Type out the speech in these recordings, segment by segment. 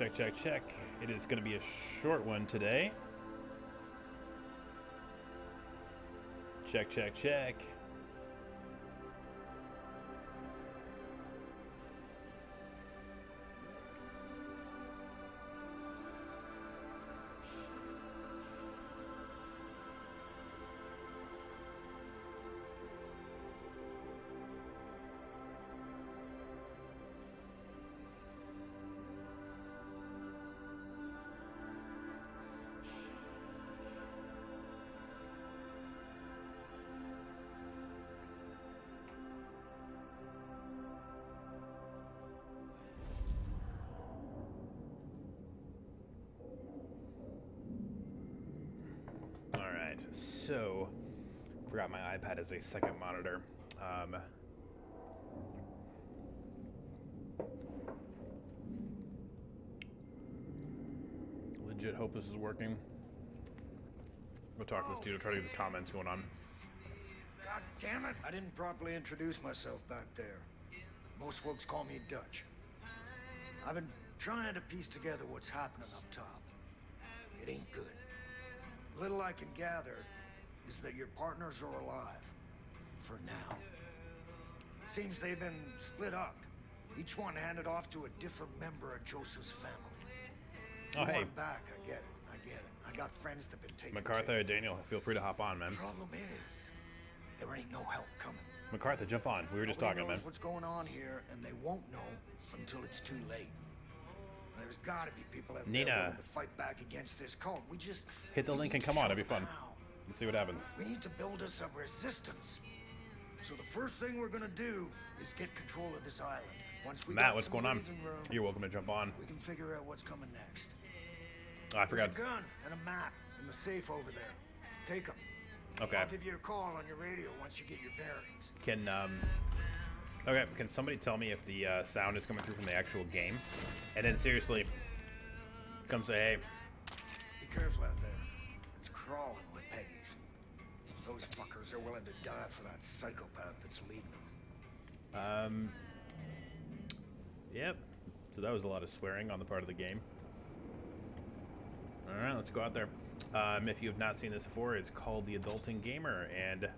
Check, check, check. It is going to be a short one today. Check, check, check. So, forgot my iPad as a second monitor. Legit hope this is working. We'll talk to this dude. I'll try to get the comments going on. God damn it! I didn't properly introduce myself back there. Most folks call me Dutch. I've been trying to piece together what's happening up top. It ain't good. Little I can gather is that your partners are alive. For now. Seems they've been split up. Each one handed off to a different member of Joseph's family. Oh, hey. Back, I get it. I got friends that've been taken. MacArthur or Daniel, feel free to hop on, man. Problem is, there ain't no help coming. MacArthur, jump on. We were just Nobody talking, knows man. What's going on here, and they won't know until it's too late. There's gotta be people out there willing to fight back against this cult. We just hit the link and come on. It'll be fun. Let's see what happens. We need to build us a resistance. So the first thing we're gonna do is get control of this island. Once we Matt, what's going on? Room, You're welcome to jump on. we can figure out what's coming next. Oh, I forgot. There's a gun and a map in the safe over there. Take them. Okay. I'll give you a call on your radio once you get your bearings. Can somebody tell me if the sound is coming through from the actual game? And then seriously, come say, hey. Be careful out there. It's crawling with Peggy's. Those fuckers are willing to die for that psychopath that's leading them. Yep. So that was a lot of swearing on the part of the game. Alright, let's go out there. If you have not seen this before, it's called The Adulting Gamer, and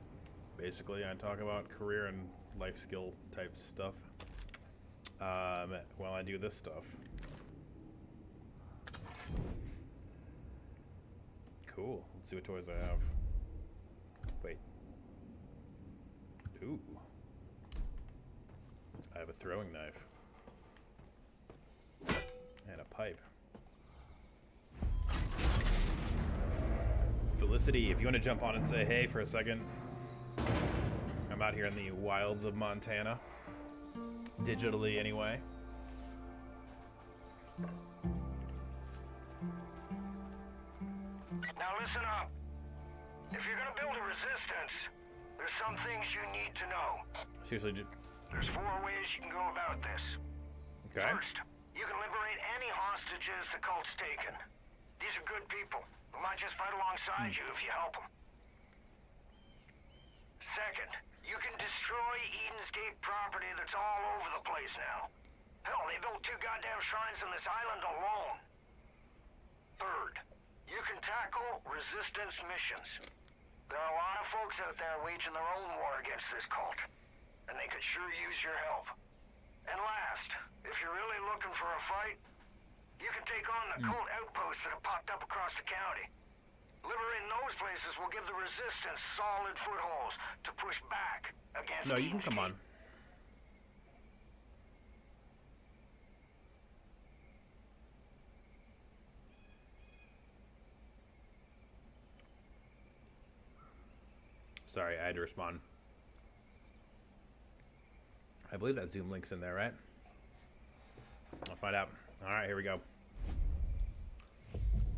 basically I talk about career and life skill type stuff while I do this stuff. Cool. Let's see what toys I have. Wait. Ooh. I have a throwing knife. And a pipe. Felicity, if you want to jump on and say hey for a second. I'm out here in the wilds of Montana. Digitally, anyway. Now listen up. If you're gonna build a resistance, there's some things you need to know. Seriously, There's 4 ways you can go about this. okay. First, you can liberate any hostages the cult's taken. These are good people who might just fight alongside you if you help them. Second, you can destroy Eden's Gate property that's all over the place now. Hell, they built 2 goddamn shrines on this island alone. Third, you can tackle resistance missions. There are a lot of folks out there waging their own war against this cult, and they could sure use your help. And last, if you're really looking for a fight, you can take on the cult outposts that have popped up across the county. Liberating those places will give the resistance solid footholds to push back against. No, you can come on. Sorry, I had to respond. I believe that Zoom link's in there, right? I'll find out. Alright, here we go.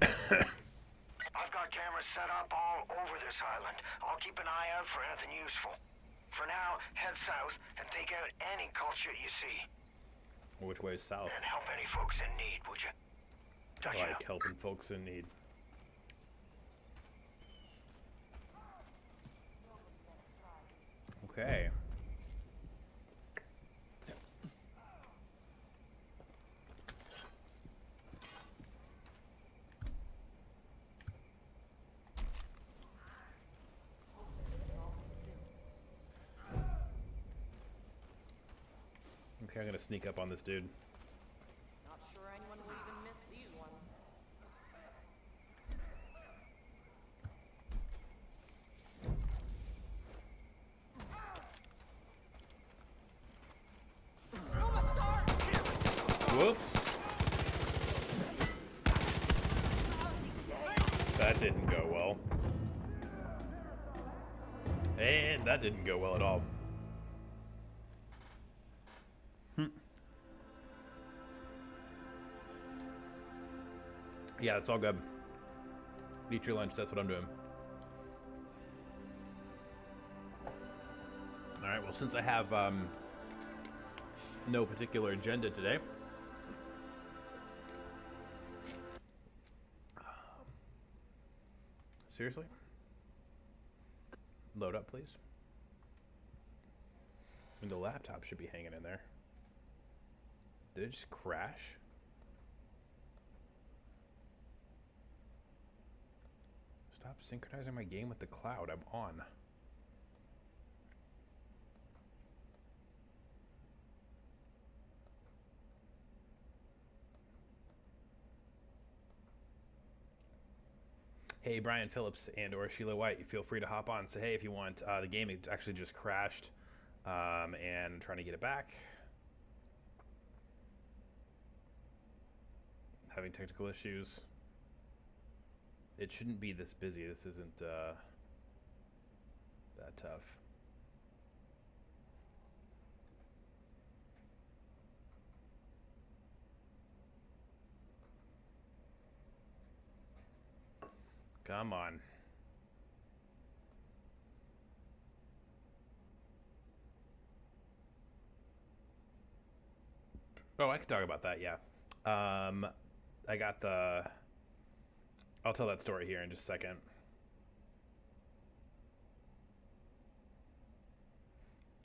I've got cameras set up all over this island. I'll keep an eye out for anything useful. For now, head south and take out any culture you see. Which way is south? And help any folks in need, would you? I like helping folks in need. Okay. Okay, I'm gonna sneak up on this dude. Not sure anyone will even miss these ones. Whoops. That didn't go well. And that didn't go well at all. Yeah, it's all good. Eat your lunch, that's what I'm doing. Alright, well, since I have no particular agenda today, seriously? Load up, please. And the laptop should be hanging in there. Did it just crash? Stop synchronizing my game with the cloud. I'm on. Hey, Brian Phillips and or Sheila White, feel free to hop on. Say hey if you want. The game actually just crashed, and trying to get it back. Having technical issues. It shouldn't be this busy. This isn't that tough. Come on. Oh, I can talk about that, yeah. I got the... I'll tell that story here in just a second.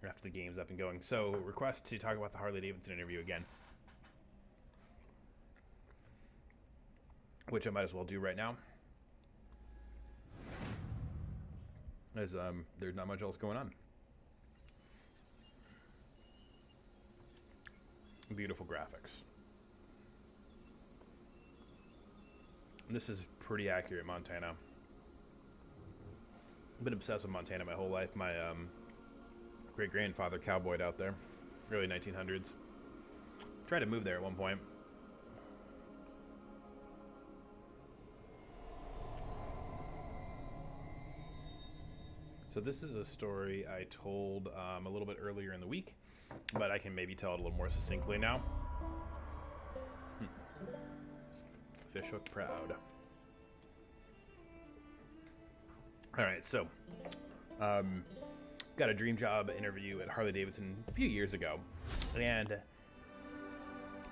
After the game's up and going. So, request to talk about the Harley-Davidson interview again. Which I might as well do right now. As there's not much else going on. Beautiful graphics. And this is pretty accurate Montana. I've been obsessed with Montana my whole life. My great-grandfather cowboyed out there. Early 1900s. Tried to move there at one point. So this is a story I told a little bit earlier in the week, but I can maybe tell it a little more succinctly now. Fishhook proud. Alright, so got a dream job interview at Harley-Davidson a few years ago, and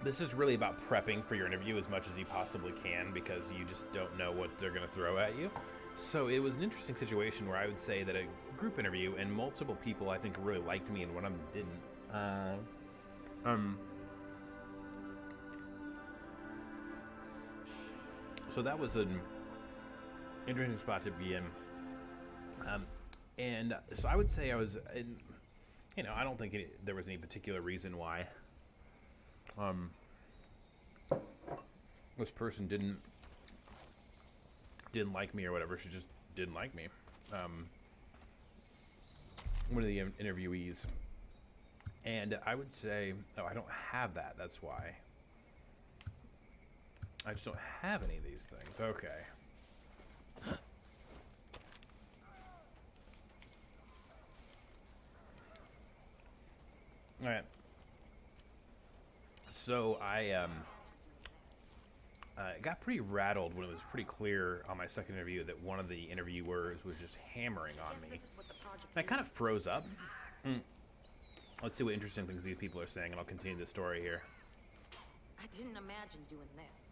this is really about prepping for your interview as much as you possibly can, because you just don't know what they're going to throw at you. So it was an interesting situation where I would say that a group interview, and multiple people I think really liked me and one of them didn't. So that was an interesting spot to be in. And so I would say I was, you know, I don't think there was any particular reason why this person didn't like me or whatever. She just didn't like me. One of the interviewees. And I would say, oh, I don't have that. That's why. I just don't have any of these things. Okay. All right. So I got pretty rattled when it was pretty clear on my second interview that one of the interviewers was just hammering on me. And I kind of froze up. Let's see what interesting things these people are saying, and I'll continue the story here. I didn't imagine doing this.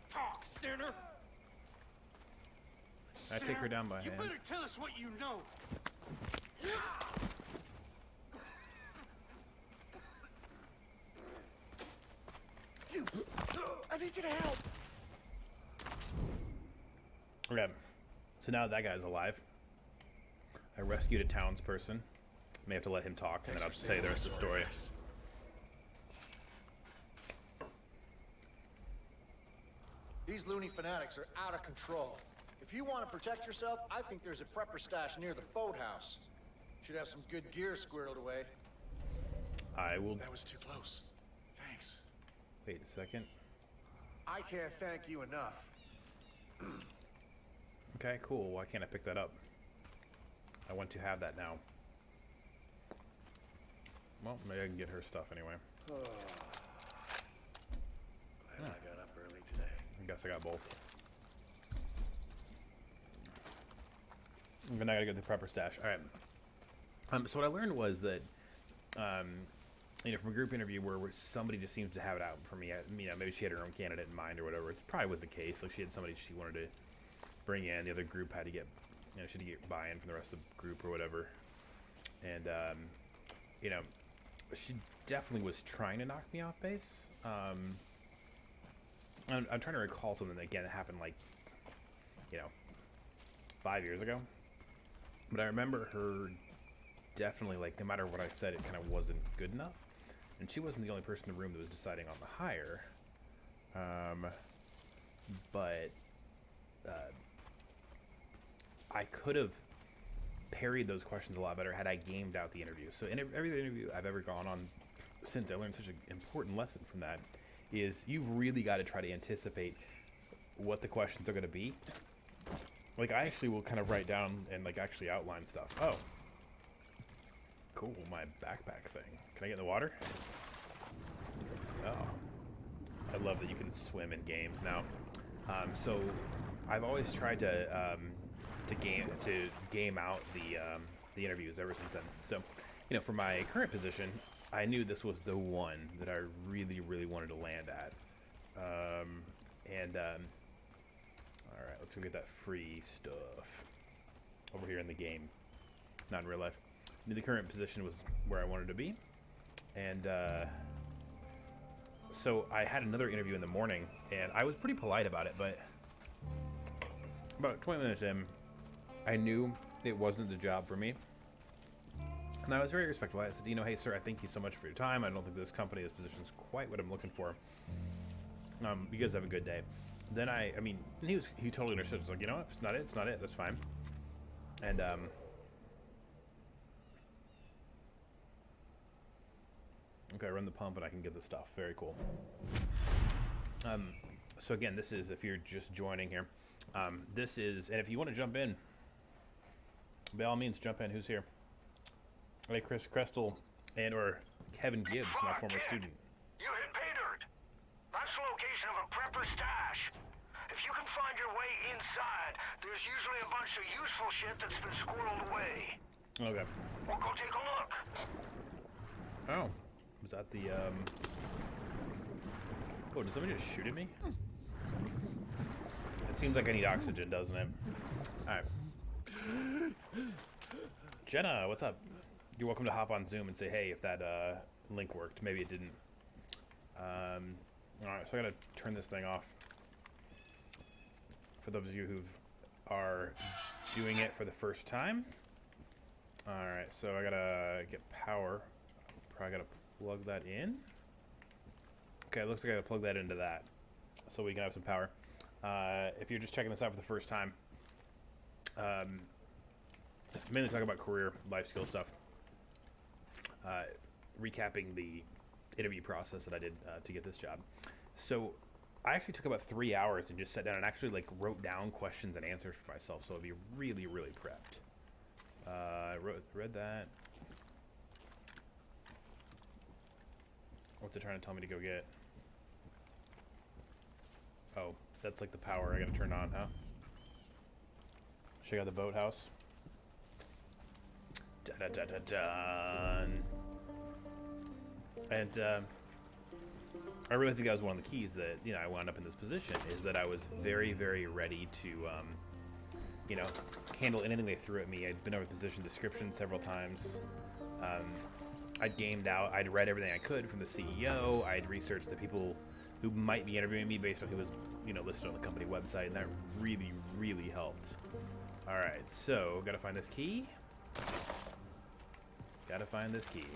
Talk, sinner! I take her down by You hand. better tell us what you know. I need you to help. Okay. So now that guy's alive. I rescued a townsperson. May have to let him talk, and then I'll tell you the rest of the story. These loony fanatics are out of control. If you want to protect yourself, I think there's a prepper stash near the boathouse. Should have some good gear squirreled away. I will... That was too close. Thanks. Wait a second. I can't thank you enough. Okay, cool. Why can't I pick that up? I want to have that now. Well, maybe I can get her stuff anyway. Glad I got up early today. I guess I got both. And then I gotta get the prepper stash. Alright. So what I learned was that, you know, from a group interview where somebody just seems to have it out for me. You know, maybe she had her own candidate in mind or whatever. It probably was the case. Like, she had somebody she wanted to bring in. The other group had to get, you know, she had to get buy-in from the rest of the group or whatever. And, you know, she definitely was trying to knock me off base. I'm trying to recall something that, again, that happened, like, you know, 5 years ago. But I remember her definitely, like, no matter what I said, it kind of wasn't good enough. And she wasn't the only person in the room that was deciding on the hire. But I could have parried those questions a lot better had I gamed out the interview. So in every interview I've ever gone on since, I learned such an important lesson from that, is you've really got to try to anticipate what the questions are going to be. Like, I actually will kind of write down and, like, actually outline stuff. Oh. Cool, my backpack thing. Can I get in the water? Oh. I love that you can swim in games now. So I've always tried to game out the interviews ever since then. So, you know, for my current position, I knew this was the one that I really, really wanted to land at. All right, let's go get that free stuff over here in the game, not in real life. I knew the current position was where I wanted to be, and so I had another interview in the morning, and I was pretty polite about it, but about 20 minutes in, I knew it wasn't the job for me. And I was very respectful. I said, you know, hey, sir, I thank you so much for your time. I don't think this company, this position is quite what I'm looking for. You guys have a good day. Then I mean, he totally understood. It's like, you know, if it's not it, it's not it. That's fine. And, okay, run the pump and I can get the stuff. Very cool. So again, this is, if you're just joining here, this is, and if you want to jump in, by all means, jump in. Who's here? Hey, Chris Crestel and or Kevin Gibbs, my former student. You hit pay dirt. That's the location of a prepper stash. If you can find your way inside, there's usually a bunch of useful shit that's been squirreled away. Okay. We'll go take a look. Oh, was that the oh, did somebody just shoot at me? It seems like I need oxygen, doesn't it? All right. Jenna, what's up? You're welcome to hop on Zoom and say hey if that link worked. Maybe it didn't. Alright, so I gotta turn this thing off. For those of you who are doing it for the first time. Alright, so I gotta get power. Probably gotta plug that in. Okay, it looks like I gotta plug that into that. So we can have some power. If you're just checking this out for the first time, mainly talk about career, life skill stuff. Recapping the interview process that I did to get this job. So I actually took about 3 hours and just sat down and actually like wrote down questions and answers for myself, so I'd be really, really prepped. I read that. What's it trying to tell me to go get? Oh, that's like the power I gotta turn on, huh? Check out the boathouse. Dun. And I really think that was one of the keys that, you know, I wound up in this position, is that I was very, very ready to, you know, handle anything they threw at me. I'd been over position description several times. I'd gamed out. I'd read everything I could from the CEO. I'd researched the people who might be interviewing me based on who was, you know, listed on the company website, and that really, really helped. All right, so gotta find this key. Gotta find this key.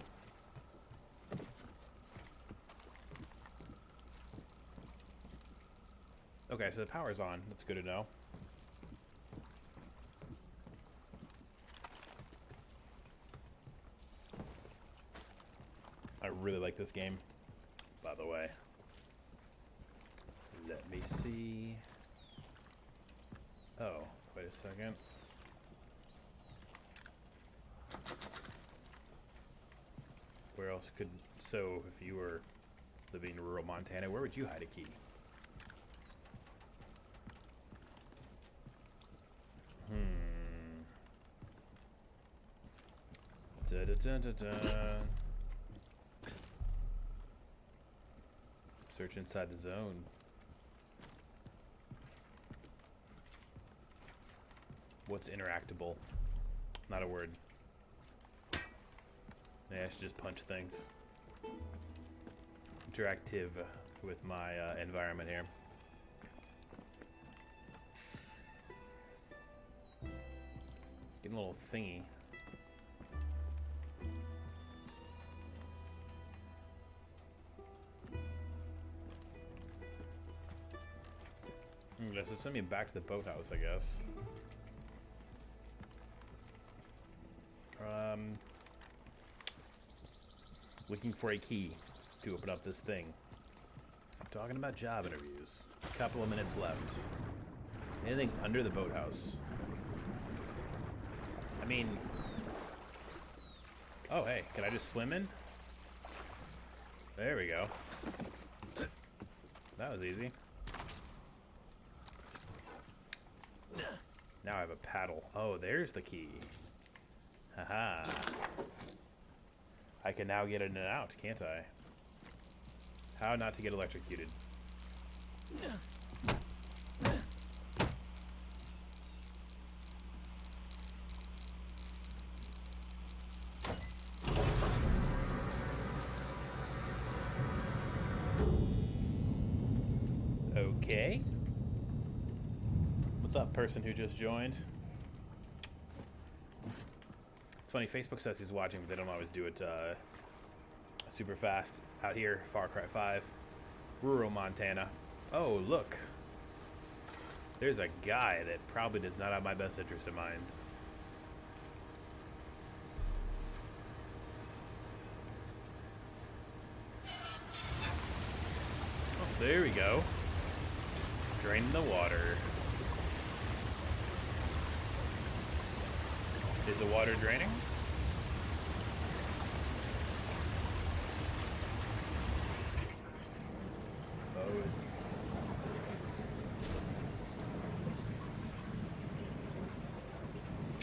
Okay, so the power's on. That's good to know. I really like this game, by the way. Let me see. Oh, wait a second. Where else could... So, if you were living in rural Montana, where would you hide a key? Da-da-da-da-da. Search inside the zone. What's interactable? Not a word. Yeah, I should just punch things. Interactive with my environment here. Getting a little thingy. Okay, so send me back to the boathouse, I guess. Looking for a key to open up this thing. I'm talking about job interviews. A couple of minutes left. Anything under the boathouse? I mean... Oh, hey, can I just swim in? There we go. That was easy. Now I have a paddle. Oh, there's the key. Haha. I can now get in and out, can't I? How not to get electrocuted. Okay. What's up, person who just joined? It's funny, Facebook says he's watching, but they don't always do it super fast. Out here, Far Cry 5, rural Montana. Oh, look. There's a guy that probably does not have my best interest in mind. Oh, there we go. Drain the water. Is the water draining?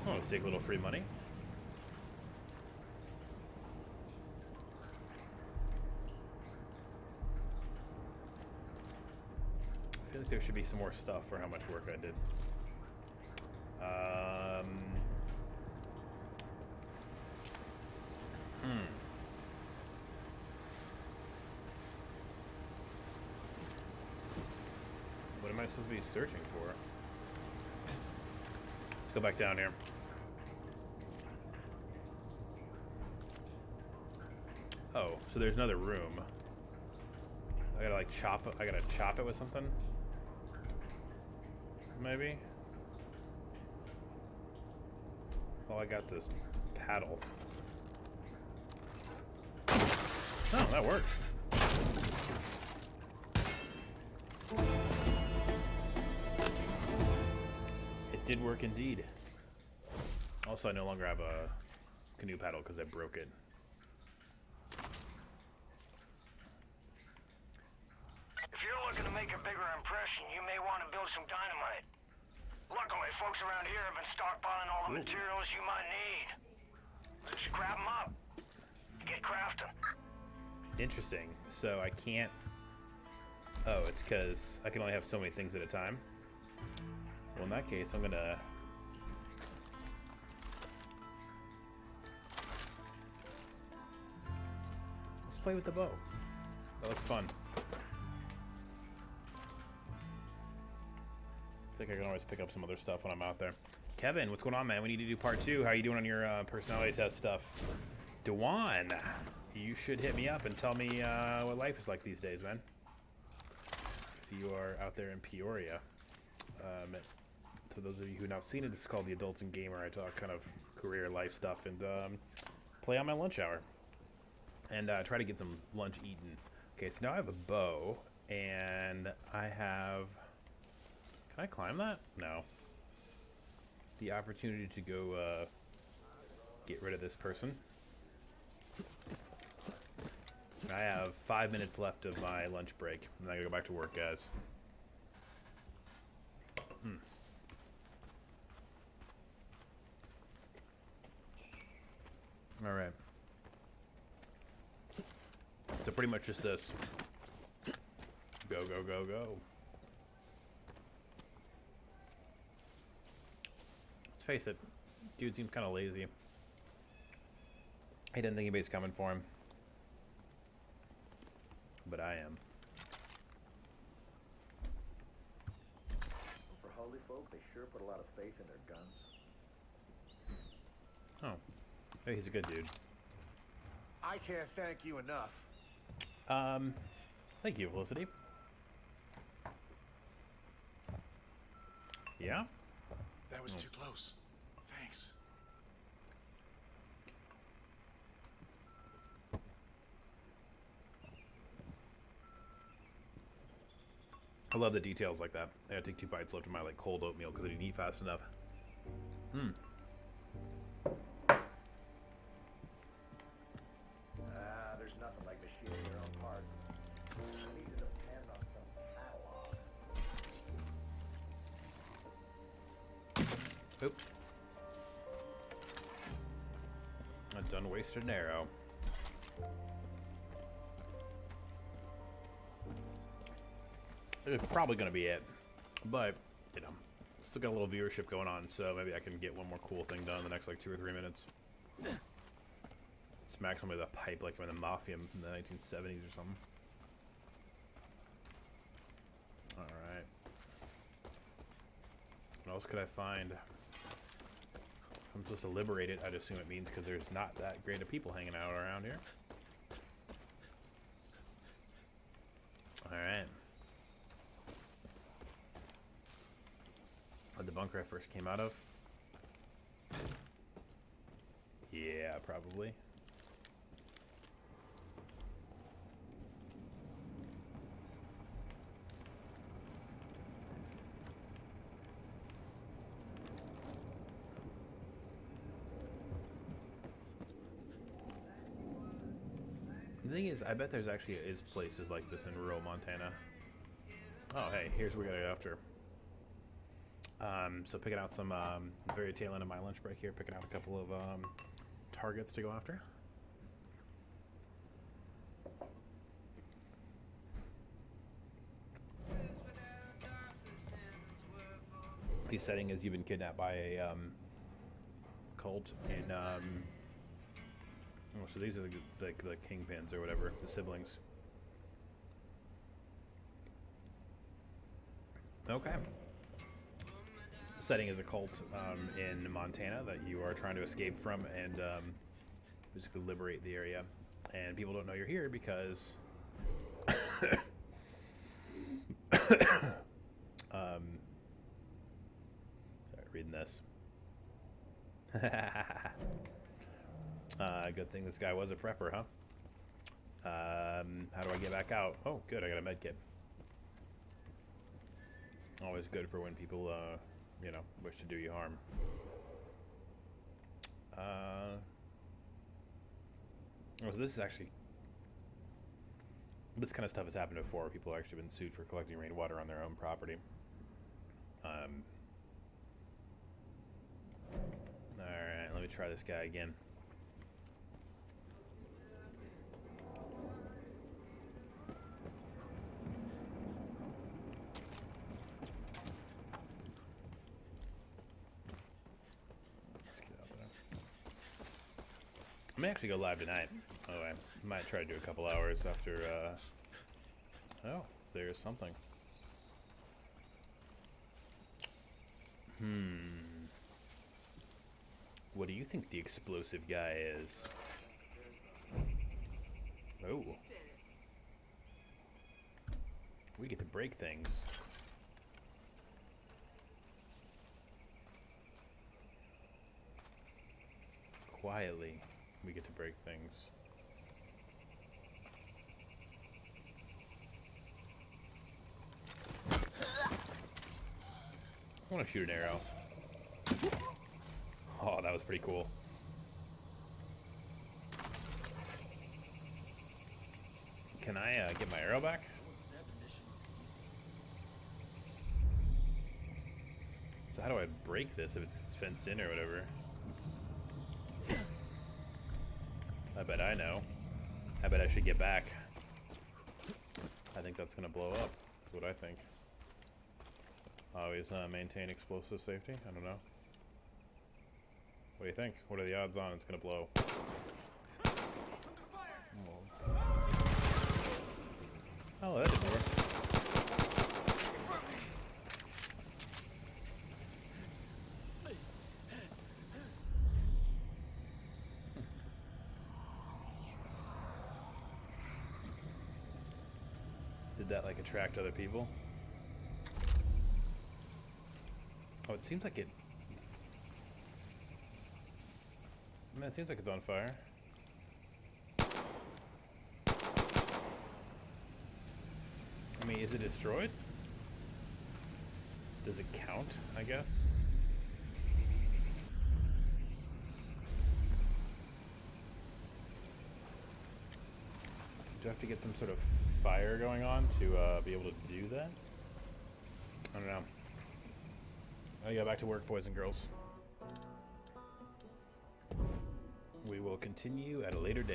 Oh, let's take a little free money. I feel like there should be some more stuff for how much work I did. What am I supposed to be searching for? Let's go back down here. Oh, so there's another room. I gotta like chop it. I gotta chop it with something. Maybe. All I got's this paddle. Oh, that works. It did work indeed. Also, I no longer have a canoe paddle because I broke it. If you're looking to make a bigger impression, you may want to build some dynamite. Luckily, folks around here have been stockpiling all the materials you might need. Just grab them up. Get crafting. Interesting. So I can't... Oh, it's because I can only have so many things at a time. Well, in that case, I'm gonna... Let's play with the bow. That looks fun. I think I can always pick up some other stuff when I'm out there. Kevin, what's going on, man? We need to do part 2. How are you doing on your personality test stuff? Dewan, you should hit me up and tell me what life is like these days, man. If you are out there in Peoria. To those of you who have not seen it, this is called The Adults and Gamer. I talk kind of career life stuff and play on my lunch hour. And try to get some lunch eaten. Okay, so now I have a bow, and I have... Can I climb that? No. The opportunity to go get rid of this person. I have 5 minutes left of my lunch break, and I gotta go back to work, guys. Alright. So pretty much just this. Go, go, go, go. Let's face it, dude seems kind of lazy. I didn't think anybody's coming for him. But I am. For Harley folk, they sure put a lot of faith in their guns. Oh. Hey, he's a good dude. I can't thank you enough. Thank you, Felicity. Yeah? That was too close. Thanks. I love the details like that. I gotta take 2 bites left of my like cold oatmeal because I didn't eat fast enough. There's nothing like machining your own part. You need to depend on some catalog. Oop. I done wasted an arrow. It's probably gonna be it, but you know, still got a little viewership going on, so maybe I can get one more cool thing done in the next like 2 or 3 minutes. Smack somebody with a pipe like I'm in the mafia in the 1970s or something. Alright. What else could I find? If I'm supposed to liberate it, I'd assume it means because there's not that great of people hanging out around here. Alright. The bunker I first came out of? Yeah, probably. The thing is, I bet there's actually is places like this in rural Montana. Oh, hey, here's what we gotta go after. So picking out some, very tail end of my lunch break here, picking out a couple of targets to go after. The setting is you've been kidnapped by a cult in, oh, so these are the kingpins or whatever, the siblings. Okay. Setting is a cult in Montana that you are trying to escape from and basically liberate the area. And people don't know you're here because sorry, reading this. Good thing this guy was a prepper, huh? How do I get back out? Oh, good, I got a med kit. Always good for when people you know, wish to do you harm. Oh, so this is actually... This kind of stuff has happened before. People have actually been sued for collecting rainwater on their own property. Alright, let me try this guy again. I may actually go live tonight. Oh, I might try to do a couple hours after, oh, there's something. What do you think the explosive guy is? Oh. We get to break things. Quietly, we get to break things. I want to shoot an arrow. Oh, that was pretty cool. Can I get my arrow back? So how do I break this if it's fenced in or whatever? I bet I know. I bet I should get back. I think that's gonna blow up. That's what I think. Always maintain explosive safety. I don't know. What do you think? What are the odds on it's gonna blow? Oh, that didn't work. Did that like attract other people? Oh, it seems like it. I mean, it seems like it's on fire. I mean, is it destroyed? Does it count, I guess? Do I have to get some sort of fire going on to be able to do that? I don't know. I gotta go back to work, boys and girls. We will continue at a later date.